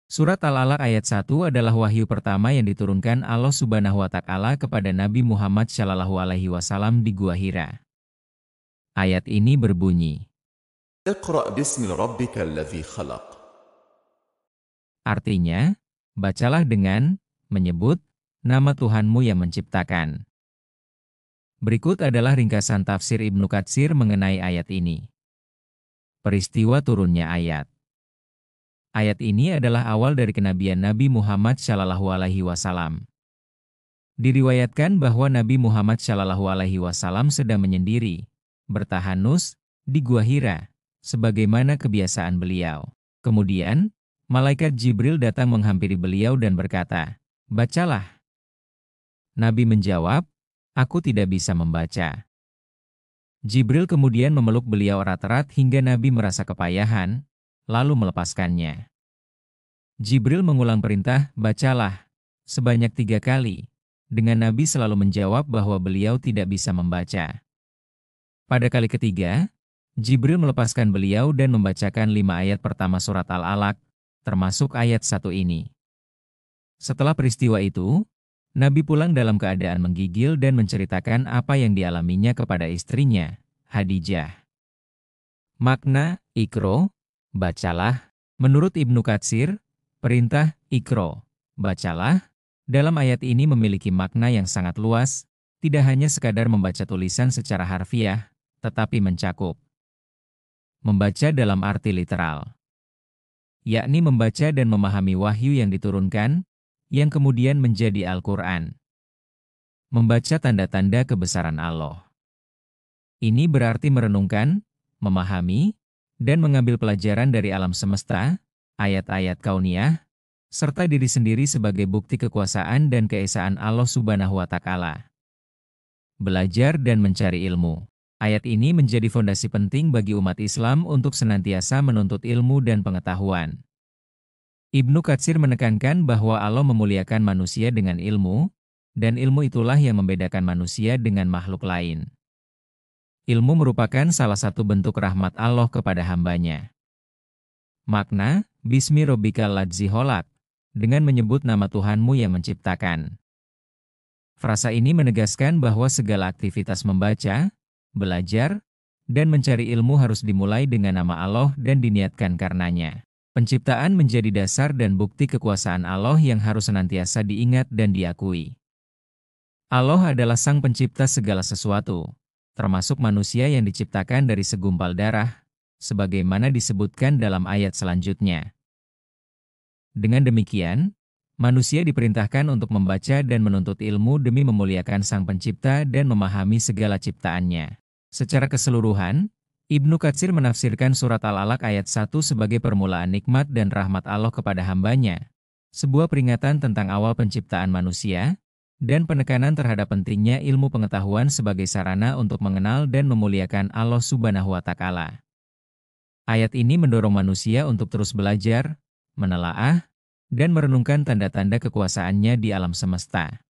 Surat Al-Alaq ayat 1 adalah wahyu pertama yang diturunkan Allah Subhanahu wa Ta'ala kepada Nabi Muhammad SAW di Gua Hira. Ayat ini berbunyi, اقرأ باسم ربك الذي خلق. artinya, bacalah dengan menyebut nama Tuhanmu yang menciptakan. Berikut adalah ringkasan tafsir Ibnu Katsir mengenai ayat ini. Peristiwa turunnya ayat. Ayat ini adalah awal dari kenabian Nabi Muhammad SAW. Diriwayatkan bahwa Nabi Muhammad SAW sedang menyendiri, bertahanus, di Gua Hira, sebagaimana kebiasaan beliau. Kemudian, malaikat Jibril datang menghampiri beliau dan berkata, "Bacalah." Nabi menjawab, "Aku tidak bisa membaca." Jibril kemudian memeluk beliau erat-erat hingga Nabi merasa kepayahan, lalu melepaskannya. Jibril mengulang perintah, "Bacalah," sebanyak 3 kali, dengan Nabi selalu menjawab bahwa beliau tidak bisa membaca. Pada kali ketiga, Jibril melepaskan beliau dan membacakan 5 ayat pertama surat Al-Alaq, termasuk ayat 1 ini. Setelah peristiwa itu, Nabi pulang dalam keadaan menggigil dan menceritakan apa yang dialaminya kepada istrinya, Khadijah. Makna Iqra, bacalah. Menurut Ibnu Katsir, perintah Iqra, bacalah, dalam ayat ini memiliki makna yang sangat luas, tidak hanya sekadar membaca tulisan secara harfiah, tetapi mencakup membaca dalam arti literal, yakni membaca dan memahami wahyu yang diturunkan, yang kemudian menjadi Al-Quran. Membaca tanda-tanda kebesaran Allah. Ini berarti merenungkan, memahami, dan mengambil pelajaran dari alam semesta, ayat-ayat kauniyah, serta diri sendiri sebagai bukti kekuasaan dan keesaan Allah Subhanahu wa Ta'ala. Belajar dan mencari ilmu. Ayat ini menjadi fondasi penting bagi umat Islam untuk senantiasa menuntut ilmu dan pengetahuan. Ibnu Katsir menekankan bahwa Allah memuliakan manusia dengan ilmu, dan ilmu itulah yang membedakan manusia dengan makhluk lain. Ilmu merupakan salah satu bentuk rahmat Allah kepada hambanya. Makna, Bismi Rabbikal ladzi khalaq, dengan menyebut nama Tuhanmu yang menciptakan. Frasa ini menegaskan bahwa segala aktivitas membaca, belajar, dan mencari ilmu harus dimulai dengan nama Allah dan diniatkan karenanya. Penciptaan menjadi dasar dan bukti kekuasaan Allah yang harus senantiasa diingat dan diakui. Allah adalah Sang Pencipta segala sesuatu, termasuk manusia yang diciptakan dari segumpal darah, sebagaimana disebutkan dalam ayat selanjutnya. Dengan demikian, manusia diperintahkan untuk membaca dan menuntut ilmu demi memuliakan Sang Pencipta dan memahami segala ciptaannya. Secara keseluruhan, Ibnu Katsir menafsirkan surat Al-Alaq ayat 1 sebagai permulaan nikmat dan rahmat Allah kepada hambanya, sebuah peringatan tentang awal penciptaan manusia, dan penekanan terhadap pentingnya ilmu pengetahuan sebagai sarana untuk mengenal dan memuliakan Allah Subhanahu wa Ta'ala. Ayat ini mendorong manusia untuk terus belajar, menelaah, dan merenungkan tanda-tanda kekuasaannya di alam semesta.